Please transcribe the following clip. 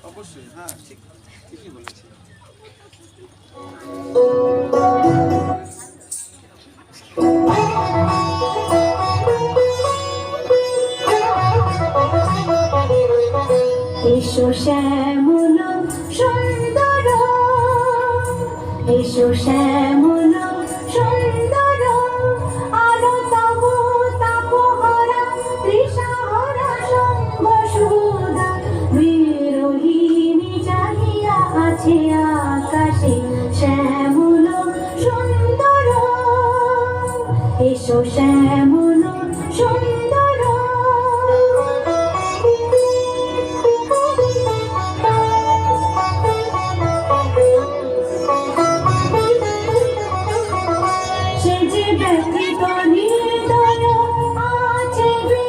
অবশ্যই, হ্যাঁ ঠিকই বলেছি। এসো শ্যামল সুন্দর, এসো শ্যামল সুন্দর, আলো তব তাপহরা তৃষাহরা শম্ভ সুদা, বিরোহিণী চাহিয়া আছে আকাশে শ্যামল সুন্দর, এসো শ্যামল